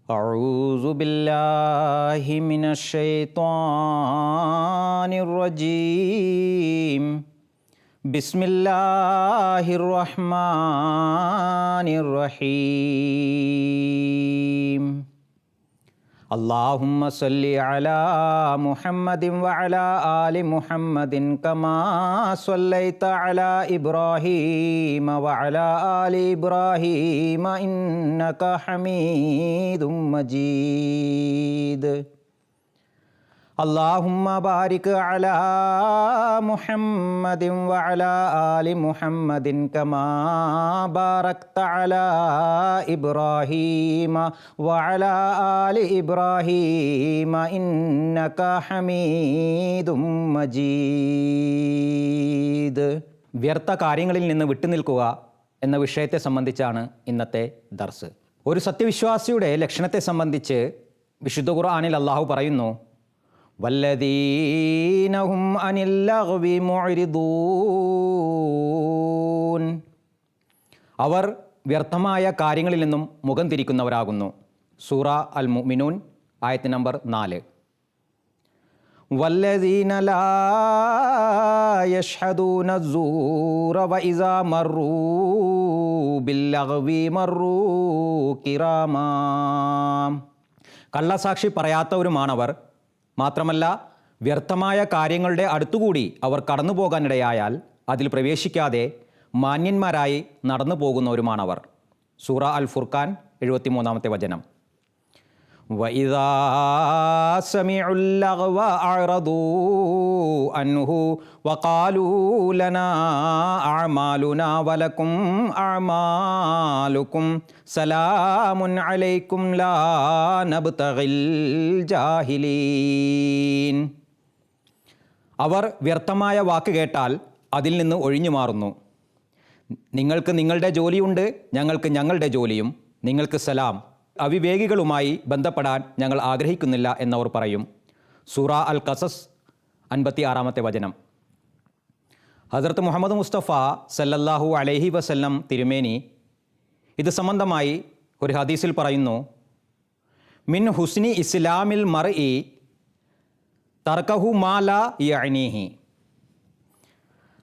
أعوذ بالله من الشيطان الرجيم بسم الله الرحمن الرحيم اللهم صل على محمد وعلى آل محمد كما صليت على إبراهيم وعلى آل إبراهيم إنك حميد مجيد اللهم بارك على محمد وعلى آل محمد كما باركت على إبراهيم وعلى آل إبراهيم إنك حميد مجيد. വ്യർത്ഥ കാര്യങ്ങളിൽ നിന്ന് വിട്ടുനിൽക്കുക എന്ന വിഷയത്തെ സംബന്ധിച്ചാണ് ഇന്നത്തെ ദർസ്. ഒരു സത്യവിശ്വാസിയുടെ ലക്ഷണത്തെ സംബന്ധിച്ച് വിശുദ്ധ ഖുർആനിൽ അല്ലാഹു പറയുന്നു, വല്ലദീനഹും അനിൽ ലഗ്വി മുഅ്രിദൂൻ. അവർ വ്യർത്ഥമായ കാര്യങ്ങളിൽ നിന്നും മുഖം തിരിക്കുന്നവരാകുന്നു. സൂറ അൽ മുഅ്മിനൂൻ ആയത്ത് നമ്പർ 4. വല്ലദീന ലാ യശ്ഹദൂന അസ്സൂറ വഇസാ മറൂ ബില്ലഗ്വി മറൂ കിറാമാ. കള്ളസാക്ഷി പറയാത്തവരുമാണവർ. മാത്രമല്ല വ്യർത്ഥമായ കാര്യങ്ങളുടെ അടുത്തുകൂടി അവർ കടന്നു പോകാനിടയായാൽ അതിൽ പ്രവേശിക്കാതെ മാന്യന്മാരായി നടന്നു പോകുന്നവരുമാണവർ. സൂറ അൽ ഫുർഖാൻ 73-ാമത്തെ വചനം. വഇദാ സമിഉൽ ലഗ്വ അഅറദൂ അൻഹു വഖാലൂ ലനാ അഅമാലുനാ വലക്കും അഅമാലുക്കും സലാമുൻ അലൈക്കും ലാ നബ്തഗിൽ ജാഹിലീൻ. അവർ വ്യർത്ഥമായ വാക്ക് കേട്ടാൽ അതിൽ നിന്ന് ഒഴിഞ്ഞു മാറുന്നു. നിങ്ങൾക്ക് നിങ്ങളുടെ ജോലിയുണ്ട്, ഞങ്ങൾക്ക് ഞങ്ങളുടെ ജോലിയും. നിങ്ങൾക്ക് സലാം. അവിവേകികളുമായി ബന്ധപ്പെടാൻ ഞങ്ങൾ ആഗ്രഹിക്കുന്നില്ല എന്നവർ പറയും. സൂറ അൽ ഖസസ് 56-ാമത്തെ വചനം. ഹസ്രത്ത് മുഹമ്മദ് മുസ്തഫ സല്ലല്ലാഹു അലൈഹി വസല്ലം തിരുമേനി ഇത് സംബന്ധമായി ഒരു ഹദീസിൽ പറയുന്നു, മിൻ ഹുസ്നി ഇസ്ലാമിൽ മർഇ തർക്കഹു മാ ലാ യഅ്നീഹി.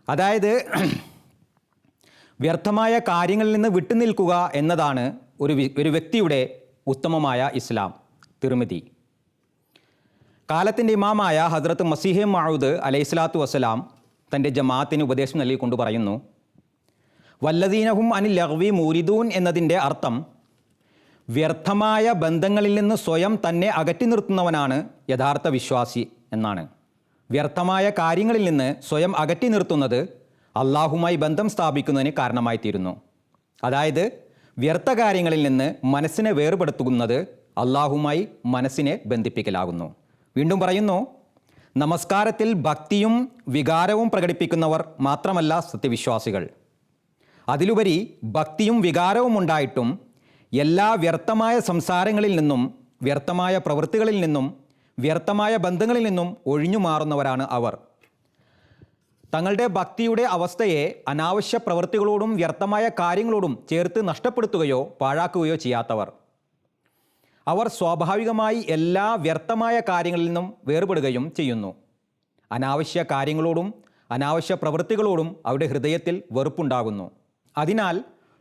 അതായത് വ്യർത്ഥമായ കാര്യങ്ങളിൽ നിന്ന് വിട്ടുനിൽക്കുക എന്നതാണ് ഒരു വ്യക്തിയുടെ ഉത്തമമായ ഇസ്ലാം. തിർമിദി. കാലത്തിൻ്റെ ഇമാമായ ഹസ്രത്ത് മസീഹ് മൗഊദ് അലൈഹിസ്സലാത്തു വസ്സലാം തൻ്റെ ജമാഅത്തിന് ഉപദേശം നൽകിക്കൊണ്ട് പറയുന്നു, വല്ലദീനഹും അനിൽ ലഗ്വി മുഅ്രിദൂൻ എന്നതിൻ്റെ അർത്ഥം വ്യർത്ഥമായ ബന്ധങ്ങളിൽ നിന്ന് സ്വയം തന്നെ അകറ്റി നിർത്തുന്നവനാണ് യഥാർത്ഥ വിശ്വാസി എന്നാണ്. വ്യർത്ഥമായ കാര്യങ്ങളിൽ നിന്ന് സ്വയം അകറ്റി നിർത്തുന്നത് അള്ളാഹുമായി ബന്ധം സ്ഥാപിക്കുന്നതിന് കാരണമായി തീരുന്നു. അതായത് വ്യർത്ഥ കാര്യങ്ങളിൽ നിന്ന് മനസ്സിനെ വേർപെടുത്തുന്നത് അള്ളാഹുമായി മനസ്സിനെ ബന്ധിപ്പിക്കലാകുന്നു. വീണ്ടും പറയുന്നു, നമസ്കാരത്തിൽ ഭക്തിയും വികാരവും പ്രകടിപ്പിക്കുന്നവർ മാത്രമല്ല സത്യവിശ്വാസികൾ. അതിലുപരി ഭക്തിയും വികാരവും ഉണ്ടായിട്ടും എല്ലാ വ്യർത്ഥമായ സംസാരങ്ങളിൽ നിന്നും വ്യർത്ഥമായ പ്രവൃത്തികളിൽ നിന്നും വ്യർത്ഥമായ ബന്ധങ്ങളിൽ നിന്നും ഒഴിഞ്ഞു മാറുന്നവരാണ് അവർ. തങ്ങളുടെ ഭക്തിയുടെ അവസ്ഥയെ അനാവശ്യ പ്രവൃത്തികളോടും വ്യർത്ഥമായ കാര്യങ്ങളോടും ചേർത്ത് നഷ്ടപ്പെടുത്തുകയോ പാഴാക്കുകയോ ചെയ്യാത്തവർ. അവർ സ്വാഭാവികമായി എല്ലാ വ്യർത്ഥമായ കാര്യങ്ങളിൽ നിന്നും വേർപെടുകയും ചെയ്യുന്നു. അനാവശ്യ കാര്യങ്ങളോടും അനാവശ്യ പ്രവൃത്തികളോടും അവരുടെ ഹൃദയത്തിൽ വെറുപ്പുണ്ടാകുന്നു. അതിനാൽ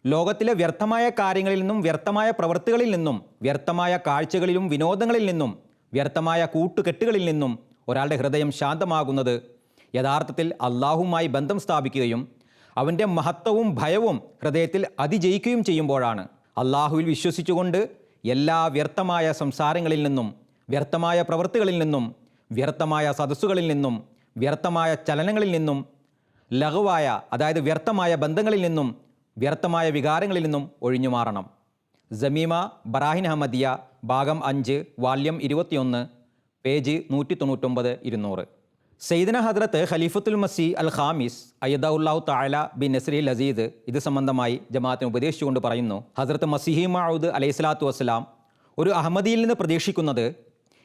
ലോകത്തിലെ വ്യർത്ഥമായ കാര്യങ്ങളിൽ നിന്നും വ്യർത്ഥമായ പ്രവൃത്തികളിൽ നിന്നും വ്യർത്ഥമായ കാഴ്ചകളിലും വിനോദങ്ങളിൽ നിന്നും വ്യർത്ഥമായ കൂട്ടുകെട്ടുകളിൽ നിന്നും ഒരാളുടെ ഹൃദയം ശാന്തമാകുന്നത് യഥാർത്ഥത്തിൽ അള്ളാഹുമായി ബന്ധം സ്ഥാപിക്കുകയും അവൻ്റെ മഹത്വവും ഭയവും ഹൃദയത്തിൽ അതിജയിക്കുകയും ചെയ്യുമ്പോഴാണ്. അള്ളാഹുവിൽ വിശ്വസിച്ചുകൊണ്ട് എല്ലാ വ്യർത്ഥമായ സംസാരങ്ങളിൽ നിന്നും വ്യർത്ഥമായ പ്രവൃത്തികളിൽ നിന്നും വ്യർത്ഥമായ സദസ്സുകളിൽ നിന്നും വ്യർത്ഥമായ ചലനങ്ങളിൽ നിന്നും ലഘുവായ അതായത് വ്യർത്ഥമായ ബന്ധങ്ങളിൽ നിന്നും വ്യർത്ഥമായ വികാരങ്ങളിൽ നിന്നും ഒഴിഞ്ഞു മാറണം. ജമീമ ബറാഹിൻ അഹമ്മദിയ ഭാഗം 5 വാല്യം 21 പേജ് 199-200. സയ്യിദന ഹദ്രത്ത് ഖലീഫത്തുൽ മസീ അൽ ഖാമിസ് അയ്യദഹുല്ലാഹു തആല ബിൻ നസ്രിൽ അസീദ് ഇത് സംബന്ധമായി ജമാഅത്തിന് ഉപദേശിച്ചുകൊണ്ട് പറയുന്നു, ഹദ്രത്ത് മസീഹി മൗഊദ് അലൈഹിസ്സലാത്തു വസ്സലാം ഒരു അഹമ്മദിയിൽ നിന്ന് പ്രതീക്ഷിക്കുന്നത്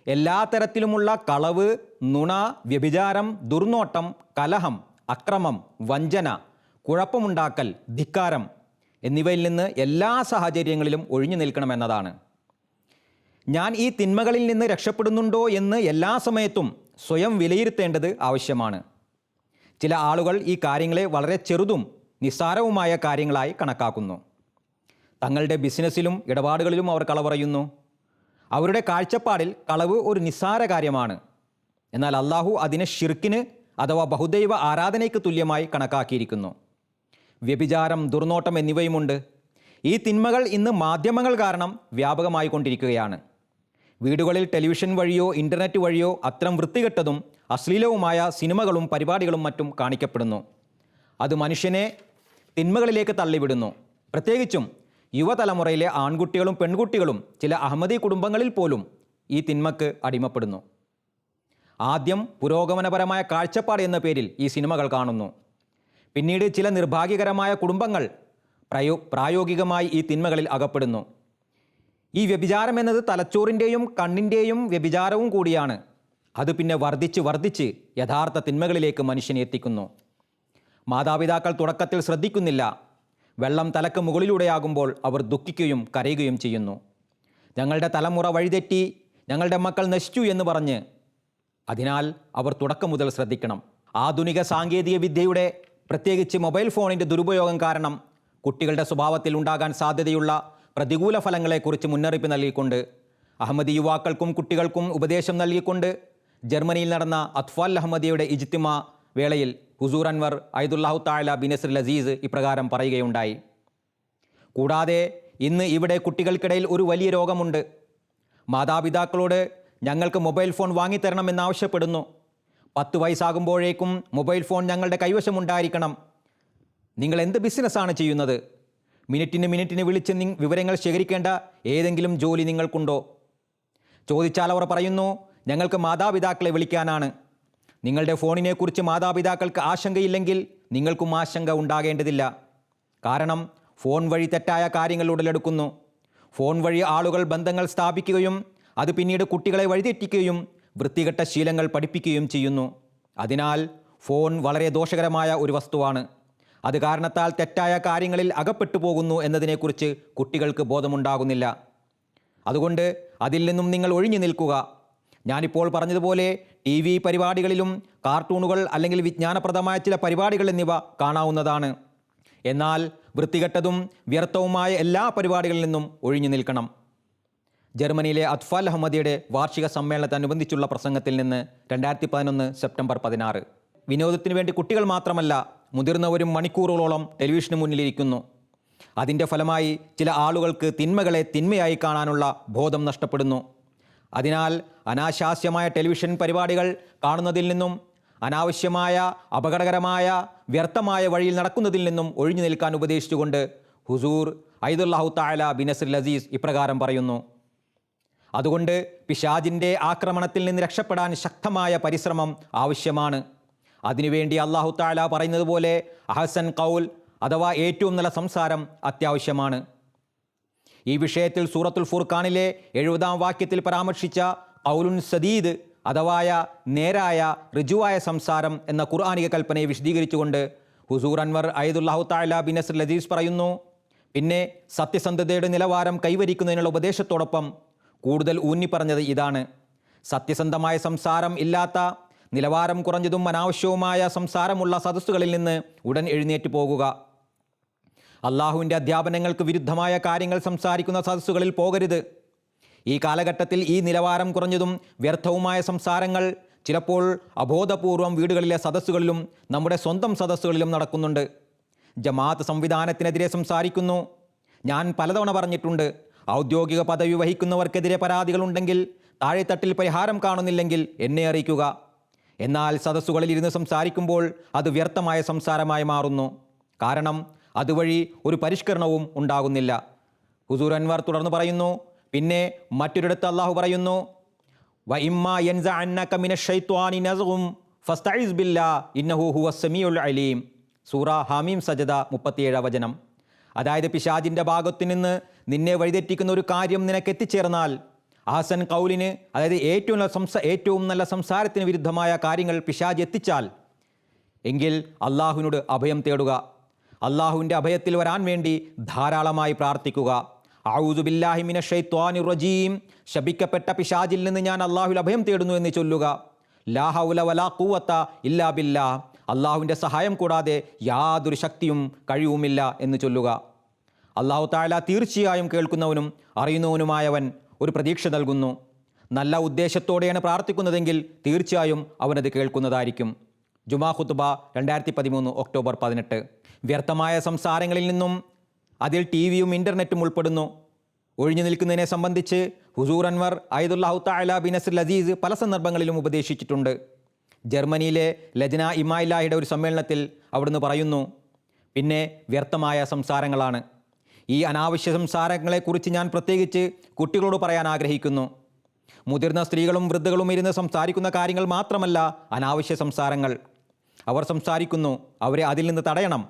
എല്ലാ തരത്തിലുമുള്ള കളവ്, നുണ, വ്യഭിചാരം, ദുർനോട്ടം, കലഹം, അക്രമം, വഞ്ചന, കുഴപ്പമുണ്ടാക്കൽ, ധിക്കാരം എന്നിവയിൽ നിന്ന് എല്ലാ സാഹചര്യങ്ങളിലും ഒഴിഞ്ഞു നിൽക്കണമെന്നതാണ്. ഞാൻ ഈ തിന്മകളിൽ നിന്ന് രക്ഷപ്പെടുന്നുണ്ടോ എന്ന് എല്ലാ സമയത്തും സ്വയം വിലയിരുത്തേണ്ടത് ആവശ്യമാണ്. ചില ആളുകൾ ഈ കാര്യങ്ങളെ വളരെ ചെറുതും നിസ്സാരവുമായ കാര്യങ്ങളായി കണക്കാക്കുന്നു. തങ്ങളുടെ ബിസിനസ്സിലും ഇടപാടുകളിലും അവർ കളവ് പറയുന്നു. അവരുടെ കാഴ്ചപ്പാടിൽ കളവ് ഒരു നിസ്സാര കാര്യമാണ്. എന്നാൽ അള്ളാഹു അതിനെ ഷിർക്കിന് അഥവാ ബഹുദൈവ ആരാധനയ്ക്ക് തുല്യമായി കണക്കാക്കിയിരിക്കുന്നു. വ്യഭിചാരം, ദുർനോട്ടം എന്നിവയുമുണ്ട്. ഈ തിന്മകൾ ഇന്ന് മാധ്യമങ്ങൾ കാരണം വ്യാപകമായി കൊണ്ടിരിക്കുകയാണ്. വീടുകളിൽ ടെലിവിഷൻ വഴിയോ ഇൻ്റർനെറ്റ് വഴിയോ അത്തരം വൃത്തികെട്ടതും അശ്ലീലവുമായ സിനിമകളും പരിപാടികളും മറ്റും കാണിക്കപ്പെടുന്നു. അത് മനുഷ്യനെ തിന്മകളിലേക്ക് തള്ളിവിടുന്നു. പ്രത്യേകിച്ചും യുവതലമുറയിലെ ആൺകുട്ടികളും പെൺകുട്ടികളും ചില അഹമ്മദി കുടുംബങ്ങളിൽ പോലും ഈ തിന്മക്ക് അടിമപ്പെടുന്നു. ആദ്യം പുരോഗമനപരമായ കാഴ്ചപ്പാട് എന്ന പേരിൽ ഈ സിനിമകൾ കാണുന്നു. പിന്നീട് ചില നിർഭാഗ്യകരമായ കുടുംബങ്ങൾ പ്രായോഗികമായി ഈ തിന്മകളിൽ അകപ്പെടുന്നു. ഈ വ്യഭിചാരം എന്നത് തലച്ചോറിൻ്റെയും കണ്ണിൻ്റെയും വ്യഭിചാരവും കൂടിയാണ്. അത് പിന്നെ വർദ്ധിച്ച് യഥാർത്ഥ തിന്മകളിലേക്ക് മനുഷ്യനെ എത്തിക്കുന്നു. മാതാപിതാക്കൾ തുടക്കത്തിൽ ശ്രദ്ധിക്കുന്നില്ല. വെള്ളം തലക്ക് മുകളിലൂടെയാകുമ്പോൾ അവർ ദുഃഖിക്കുകയും കരയുകയും ചെയ്യുന്നു. ഞങ്ങളുടെ തലമുറ വഴിതെറ്റി, ഞങ്ങളുടെ മക്കൾ നശിച്ചു എന്ന് പറഞ്ഞ്. അതിനാൽ അവർ തുടക്കം മുതൽ ശ്രദ്ധിക്കണം. ആധുനിക സാങ്കേതിക വിദ്യയുടെ, പ്രത്യേകിച്ച് മൊബൈൽ ഫോണിൻ്റെ ദുരുപയോഗം കാരണം കുട്ടികളുടെ സ്വഭാവത്തിൽ ഉണ്ടാകാൻ സാധ്യതയുള്ള പ്രതികൂല ഫലങ്ങളെക്കുറിച്ച് മുന്നറിയിപ്പ് നൽകിക്കൊണ്ട്, അഹമ്മദി യുവാക്കൾക്കും കുട്ടികൾക്കും ഉപദേശം നൽകിക്കൊണ്ട് ജർമ്മനിയിൽ നടന്ന അത്ഫാൽ അഹമ്മദിയുടെ ഇജ്തിമാ വേളയിൽ ഹുസൂർ അൻവർ ഐദുല്ലാഹു തആല ബിൻ നസ്രിൽ അസീസ് ഇപ്രകാരം പറയുകയുണ്ടായി. കൂടാതെ ഇന്ന് ഇവിടെ കുട്ടികൾക്കിടയിൽ ഒരു വലിയ രോഗമുണ്ട്. മാതാപിതാക്കളോട് ഞങ്ങൾക്ക് മൊബൈൽ ഫോൺ വാങ്ങിത്തരണമെന്നാവശ്യപ്പെടുന്നു. 10 വയസ്സാകുമ്പോഴേക്കും മൊബൈൽ ഫോൺ ഞങ്ങളുടെ കൈവശമുണ്ടായിരിക്കണം. നിങ്ങൾ എന്ത് ബിസിനസ്സാണ് ചെയ്യുന്നത്? മിനിറ്റിന് വിളിച്ച് വിവരങ്ങൾ ശേഖരിക്കേണ്ട ഏതെങ്കിലും ജോലി നിങ്ങൾക്കുണ്ടോ? ചോദിച്ചാൽ അവർ പറയുന്നു, ഞങ്ങൾക്ക് മാതാപിതാക്കളെ വിളിക്കാനാണ്. നിങ്ങളുടെ ഫോണിനെക്കുറിച്ച് മാതാപിതാക്കൾക്ക് ആശങ്കയില്ലെങ്കിൽ നിങ്ങൾക്കും ആശങ്ക ഉണ്ടാകേണ്ടതില്ല. കാരണം ഫോൺ വഴി തെറ്റായ കാര്യങ്ങൾ ഉടലെടുക്കുന്നു. ഫോൺ വഴി ആളുകൾ ബന്ധങ്ങൾ സ്ഥാപിക്കുകയും അത് പിന്നീട് കുട്ടികളെ വഴിതെറ്റിക്കുകയും വൃത്തികെട്ട ശീലങ്ങൾ പഠിപ്പിക്കുകയും ചെയ്യുന്നു. അതിനാൽ ഫോൺ വളരെ ദോഷകരമായ ഒരു വസ്തുവാണ്. അത് കാരണത്താൽ തെറ്റായ കാര്യങ്ങളിൽ അകപ്പെട്ടു പോകുന്നു എന്നതിനെക്കുറിച്ച് കുട്ടികൾക്ക് ബോധമുണ്ടാകുന്നില്ല. അതുകൊണ്ട് അതിൽ നിന്നും നിങ്ങൾ ഒഴിഞ്ഞു നിൽക്കുക. ഞാനിപ്പോൾ പറഞ്ഞതുപോലെ TV പരിപാടികളിലും കാർട്ടൂണുകൾ അല്ലെങ്കിൽ വിജ്ഞാനപ്രദമായ ചില പരിപാടികൾ എന്നിവ കാണാവുന്നതാണ്. എന്നാൽ വൃത്തികെട്ടതും വ്യർത്ഥവുമായ എല്ലാ പരിപാടികളിൽ നിന്നും ഒഴിഞ്ഞു നിൽക്കണം. ജർമ്മനിയിലെ അത്ഫാൽ അഹമ്മദിയുടെ വാർഷിക സമ്മേളനത്തോടനുബന്ധിച്ചുള്ള പ്രസംഗത്തിൽ നിന്ന് 2011 സെപ്റ്റംബർ 16. വിനോദത്തിന് വേണ്ടി കുട്ടികൾ മാത്രമല്ല, മുതിർന്നവരും മണിക്കൂറുകളോളം ടെലിവിഷന് മുന്നിലിരിക്കുന്നു. അതിൻ്റെ ഫലമായി ചില ആളുകൾക്ക് തിന്മകളെ തിന്മയായി കാണാനുള്ള ബോധം നഷ്ടപ്പെടുന്നു. അതിനാൽ അനാശാസ്യമായ ടെലിവിഷൻ പരിപാടികൾ കാണുന്നതിൽ നിന്നും അനാവശ്യമായ അപകടകരമായ വ്യർത്ഥമായ വഴിയിൽ നടക്കുന്നതിൽ നിന്നും ഒഴിഞ്ഞു നിൽക്കാൻ ഉപദേശിച്ചുകൊണ്ട് ഹുസൂർ ഐദുല്ലാഹു തആല ബിൻ നസ്രിൽ അസീസ് ഇപ്രകാരം പറയുന്നു. അതുകൊണ്ട് പിശാചിൻ്റെ ആക്രമണത്തിൽ നിന്ന് രക്ഷപ്പെടാൻ ശക്തമായ പരിശ്രമം ആവശ്യമാണ്. അതിനുവേണ്ടി അല്ലാഹു തആല പറയുന്നത് പോലെ അഹ്സൻ ഖൗൽ അഥവാ ഏറ്റവും നല്ല സംസാരം അത്യാവശ്യമാണ്. ഈ വിഷയത്തിൽ സൂറത്തുൽ ഫുർഖാനിലെ 70-ാം വാക്യത്തിൽ പരാമർശിച്ച ഖൗലുൻ സദീദ് അഥവാ നേരായ ഋജുവായ സംസാരം എന്ന ഖുർആനിക കൽപ്പനയെ വിശദീകരിച്ചുകൊണ്ട് ഹുസൂർ അൻവർ ഐദുല്ലാഹു തആല ബിൻ നസ്രിൽ അസീസ് പറയുന്നു, പിന്നെ സത്യസന്ധതയുടെ നിലവാരം കൈവരിക്കുന്നതിനുള്ള ഉപദേശത്തോടൊപ്പം കൂടുതൽ ഊന്നി പറഞ്ഞത് ഇതാണ്: സത്യസന്ധമായ സംസാരം ഇല്ലാത്ത, നിലവാരം കുറഞ്ഞതും അനാവശ്യവുമായ സംസാരമുള്ള സദസ്സുകളിൽ നിന്ന് ഉടൻ എഴുന്നേറ്റ് പോകുക. അള്ളാഹുവിൻ്റെ അധ്യാപനങ്ങൾക്ക് വിരുദ്ധമായ കാര്യങ്ങൾ സംസാരിക്കുന്ന സദസ്സുകളിൽ പോകരുത്. ഈ കാലഘട്ടത്തിൽ ഈ നിലവാരം കുറഞ്ഞതും വ്യർത്ഥവുമായ സംസാരങ്ങൾ ചിലപ്പോൾ അബോധപൂർവം വീടുകളിലെ സദസ്സുകളിലും നമ്മുടെ സ്വന്തം സദസ്സുകളിലും നടക്കുന്നുണ്ട്. ജമാഅത്ത് സംവിധാനത്തിനെതിരെ സംസാരിക്കുന്നു. ഞാൻ പലതവണ പറഞ്ഞിട്ടുണ്ട്, ഔദ്യോഗിക പദവി വഹിക്കുന്നവർക്കെതിരെ പരാതികളുണ്ടെങ്കിൽ താഴെത്തട്ടിൽ പരിഹാരം കാണുന്നില്ലെങ്കിൽ എന്നെ അറിയിക്കുക. എന്നാൽ സദസ്സുകളിൽ ഇരുന്ന് സംസാരിക്കുമ്പോൾ അത് വ്യർത്ഥമായ സംസാരമായി മാറുന്നു. കാരണം അതുവഴി ഒരു പരിഷ്കരണവും ഉണ്ടാകുന്നില്ല. ഹുസൂർ അൻവർ തുടർന്ന് പറയുന്നു, പിന്നെ മറ്റൊരിടത്ത് അള്ളാഹു പറയുന്നു, വ ഇമ്മാ യൻസഅന്നക മിനശ്ശൈത്വാനി നസ്ഗും ഫസ്തഇസ് ബില്ലാഹ് ഇന്നഹു ഹുവസ് സമീഉൽ അലീം. സൂറ ഹാമീം സജദ 37 വചനം. അതായത് പിശാചിൻ്റെ ഭാഗത്തു നിന്ന് നിന്നെ വഴിതെറ്റിക്കുന്ന ഒരു കാര്യം നിനക്ക് എത്തിച്ചേർന്നാൽ, ആസൻ ഖൗലിന് അതായത് ഏറ്റവും നല്ല സംസാരത്തിന് വിരുദ്ധമായ കാര്യങ്ങൾ പിശാച് എത്തിച്ചാൽ, എങ്കിൽ അള്ളാഹുവിനോട് അഭയം തേടുക. അള്ളാഹുവിൻ്റെ അഭയത്തിൽ വരാൻ വേണ്ടി ധാരാളമായി പ്രാർത്ഥിക്കുക. അഊദു ബില്ലാഹി മിനശ് ശൈത്വാനിർ റജീം, ശപിക്കപ്പെട്ട പിശാചിൽ നിന്ന് ഞാൻ അള്ളാഹുവിൽ അഭയം തേടുന്നു എന്ന് ചൊല്ലുക. ലാ ഹൗല വലാ ഖുവത ഇല്ലാ ബില്ലാ, അള്ളാഹുവിൻ്റെ സഹായം കൂടാതെ യാതൊരു ശക്തിയും കഴിവുമില്ല എന്ന് ചൊല്ലുക. അള്ളാഹു തആല തീർച്ചയായും കേൾക്കുന്നവനും അറിയുന്നവനുമായവൻ ഒരു പ്രതീക്ഷ നൽകുന്നു. നല്ല ഉദ്ദേശത്തോടെയാണ് പ്രാർത്ഥിക്കുന്നതെങ്കിൽ തീർച്ചയായും അവനത് കേൾക്കുന്നതായിരിക്കും. ജുമാ ഖുത്ബ 2013 ഒക്ടോബർ 18. വ്യർത്ഥമായ സംസാരങ്ങളിൽ നിന്നും അതിൽ ടിവിയും ഇൻ്റർനെറ്റും ഉൾപ്പെടുന്നു. ഒഴിഞ്ഞു നിൽക്കുന്നതിനെ സംബന്ധിച്ച് ഹുസൂർ അൻവർ അയ്ദുല്ലാഹു തആല ബിൻ നസ്രിൽ അസീസ് പല സന്ദർഭങ്ങളിലും ഉപദേശിച്ചിട്ടുണ്ട്. ജർമ്മനിയിലെ ലജ്ന ഇമായില്ലാഹിയുടെ ഒരു സമ്മേളനത്തിൽ അവിടുന്ന് പറയുന്നു, പിന്നെ വ്യർത്ഥമായ സംസാരങ്ങളാണ്. ഈ അനാവശ്യ സംസാരങ്ങളെക്കുറിച്ച് ഞാൻ പ്രത്യേകിച്ച് കുട്ടികളോട് പറയാൻ ആഗ്രഹിക്കുന്നു. മുതിർന്ന സ്ത്രീകളും വൃദ്ധകളും ഇരുന്ന് സംസാരിക്കുന്ന കാര്യങ്ങൾ മാത്രമല്ല അനാവശ്യ സംസാരങ്ങൾ. അവർ സംസാരിക്കുന്നു, അവരെ അതിൽ നിന്ന് തടയണം.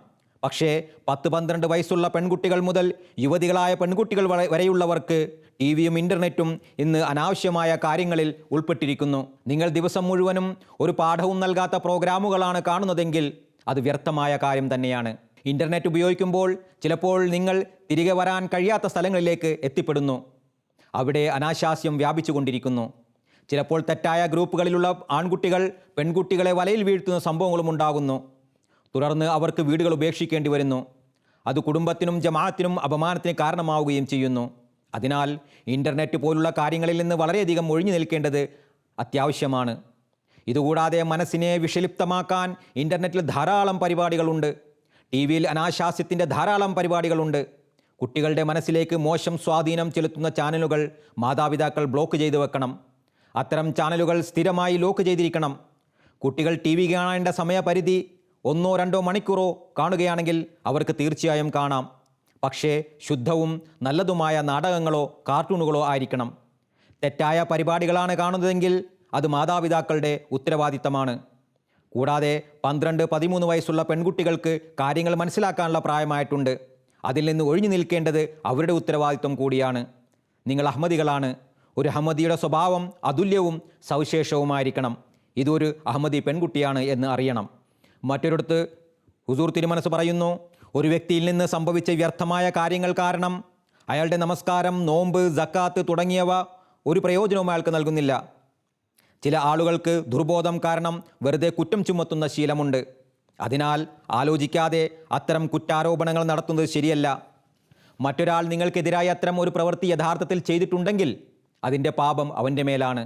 പക്ഷേ 10-12 വയസ്സുള്ള പെൺകുട്ടികൾ മുതൽ യുവതികളായ പെൺകുട്ടികൾ വരെയുള്ളവർക്ക് ടിവിയും ഇൻ്റർനെറ്റും ഇന്ന് അനാവശ്യമായ കാര്യങ്ങളിൽ ഉൾപ്പെട്ടിരിക്കുന്നു. നിങ്ങൾ ദിവസം മുഴുവനും ഒരു പാഠവും നൽകാത്ത പ്രോഗ്രാമുകളാണ് കാണുന്നതെങ്കിൽ അത് വ്യർത്ഥമായ കാര്യം തന്നെയാണ്. ഇൻ്റർനെറ്റ് ഉപയോഗിക്കുമ്പോൾ ചിലപ്പോൾ നിങ്ങൾ തിരികെ വരാൻ കഴിയാത്ത സ്ഥലങ്ങളിലേക്ക് എത്തിപ്പെടുന്നു. അവിടെ അനാശാസ്യം വ്യാപിച്ചുകൊണ്ടിരിക്കുന്നു. ചിലപ്പോൾ തെറ്റായ ഗ്രൂപ്പുകളിലുള്ള ആൺകുട്ടികൾ പെൺകുട്ടികളെ വലയിൽ വീഴ്ത്തുന്ന സംഭവങ്ങളും ഉണ്ടാകുന്നു. തുടർന്ന് അവർക്ക് വീടുകൾ ഉപേക്ഷിക്കേണ്ടി വരുന്നു. അത് കുടുംബത്തിനും ജമാഅത്തിനും അപമാനത്തിന് കാരണമാവുകയും ചെയ്യുന്നു. അതിനാൽ ഇൻ്റർനെറ്റ് പോലുള്ള കാര്യങ്ങളിൽ നിന്ന് വളരെയധികം ഒഴിഞ്ഞു നിൽക്കേണ്ടത് അത്യാവശ്യമാണ്. ഇതുകൂടാതെ മനസ്സിനെ വിഷലിപ്തമാക്കാൻ ഇൻ്റർനെറ്റിൽ ധാരാളം പരിപാടികളുണ്ട്. ടി വിയിൽ അനാശാസ്യത്തിൻ്റെ ധാരാളം പരിപാടികളുണ്ട്. കുട്ടികളുടെ മനസ്സിലേക്ക് മോശം സ്വാധീനം ചെലുത്തുന്ന ചാനലുകൾ മാതാപിതാക്കൾ ബ്ലോക്ക് ചെയ്തു വെക്കണം. അത്തരം ചാനലുകൾ സ്ഥിരമായി ലോക്ക് ചെയ്തിരിക്കണം. കുട്ടികൾ ടി വി കാണേണ്ട സമയപരിധി 1-2 മണിക്കൂറോ കാണുകയാണെങ്കിൽ അവർക്ക് തീർച്ചയായും കാണാം. പക്ഷേ ശുദ്ധവും നല്ലതുമായ നാടകങ്ങളോ കാർട്ടൂണുകളോ ആയിരിക്കണം. തെറ്റായ പരിപാടികളാണ് കാണുന്നതെങ്കിൽ അത് മാതാപിതാക്കളുടെ ഉത്തരവാദിത്തമാണ്. കൂടാതെ 12-13 വയസ്സുള്ള പെൺകുട്ടികൾക്ക് കാര്യങ്ങൾ മനസ്സിലാക്കാനുള്ള പ്രായമായിട്ടുണ്ട്. അതിൽ നിന്ന് ഒഴിഞ്ഞു നിൽക്കേണ്ടത് അവരുടെ ഉത്തരവാദിത്വം കൂടിയാണ്. നിങ്ങൾ അഹമ്മദികളാണ്. ഒരു അഹമ്മദിയുടെ സ്വഭാവം അതുല്യവും സവിശേഷവുമായിരിക്കണം. ഇതൊരു അഹമ്മദി പെൺകുട്ടിയാണ് എന്ന് അറിയണം. മറ്റൊരിടത്ത് ഹുസൂർ തിരുമനസ് പറയുന്നു, ഒരു വ്യക്തിയിൽ നിന്ന് സംഭവിച്ച വ്യർത്ഥമായ കാര്യങ്ങൾ കാരണം അയാളുടെ നമസ്കാരം, നോമ്പ്, സക്കാത്ത് തുടങ്ങിയവ ഒരു പ്രയോജനവും അയാൾക്ക് നൽകുന്നില്ല. ചില ആളുകൾക്ക് ദുർബോധം കാരണം വെറുതെ കുറ്റം ചുമത്തുന്ന ശീലമുണ്ട്. അതിനാൽ ആലോചിക്കാതെ അത്തരം കുറ്റാരോപണങ്ങൾ നടത്തുന്നത് ശരിയല്ല. മറ്റൊരാൾ നിങ്ങൾക്കെതിരായി അത്തരം ഒരു പ്രവൃത്തി യഥാർത്ഥത്തിൽ ചെയ്തിട്ടുണ്ടെങ്കിൽ അതിൻ്റെ പാപം അവൻ്റെ മേലാണ്.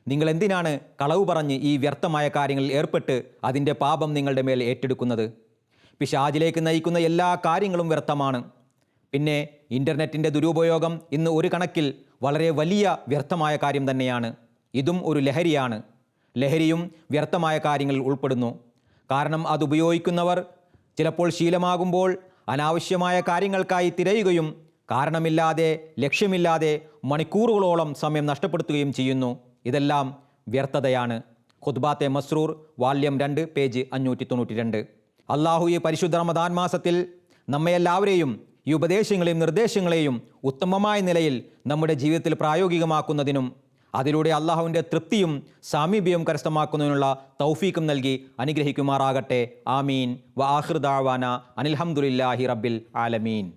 നിങ്ങൾ എന്തിനാണ് കളവ് പറഞ്ഞ് ഈ വ്യർത്ഥമായ കാര്യങ്ങളിൽ ഏർപ്പെട്ട് അതിൻ്റെ പാപം നിങ്ങളുടെ മേൽ ഏറ്റെടുക്കുന്നത്? പിശാചിലേക്ക് നയിക്കുന്ന എല്ലാ കാര്യങ്ങളും വ്യർത്ഥമാണ്. പിന്നെ ഇൻ്റർനെറ്റിൻ്റെ ദുരുപയോഗം ഇന്ന് ഒരു കണക്കിൽ വളരെ വലിയ വ്യർത്ഥമായ കാര്യം തന്നെയാണ്. ഇതും ഒരു ലഹരിയാണ്. ലഹരിയും വ്യർത്ഥമായ കാര്യങ്ങളിൽ ഉൾപ്പെടുന്നു. കാരണം അത് ഉപയോഗിക്കുന്നവർ ചിലപ്പോൾ ശീലമാകുമ്പോൾ അനാവശ്യമായ കാര്യങ്ങൾക്കായി തിരയുകയും കാരണമില്ലാതെ ലക്ഷ്യമില്ലാതെ മണിക്കൂറുകളോളം സമയം നഷ്ടപ്പെടുത്തുകയും ചെയ്യുന്നു. ഇതെല്ലാം വ്യർത്ഥതയാണ്. ഖുത്ബാത്തെ മസ്റൂർ വാല്യം 2 പേജ് 592. അള്ളാഹു ഈ പരിശുദ്ധ റമദാൻ മാസത്തിൽ നമ്മയെല്ലാവരെയും ഈ ഉപദേശങ്ങളെയും നിർദ്ദേശങ്ങളെയും ഉത്തമമായ നിലയിൽ നമ്മുടെ ജീവിതത്തിൽ പ്രായോഗികമാക്കുന്നതിനും അതിലൂടെ അള്ളാഹുവിൻ്റെ തൃപ്തിയും സാമീപ്യവും കരസ്ഥമാക്കുന്നതിനുള്ള തൗഫീക്കും നൽകി അനുഗ്രഹിക്കുമാറാകട്ടെ. ആമീൻ. വ ആഖിർ ദഅവാന അനിൽ ഹംദുലില്ലാഹി റബ്ബിൽ ആലമീൻ.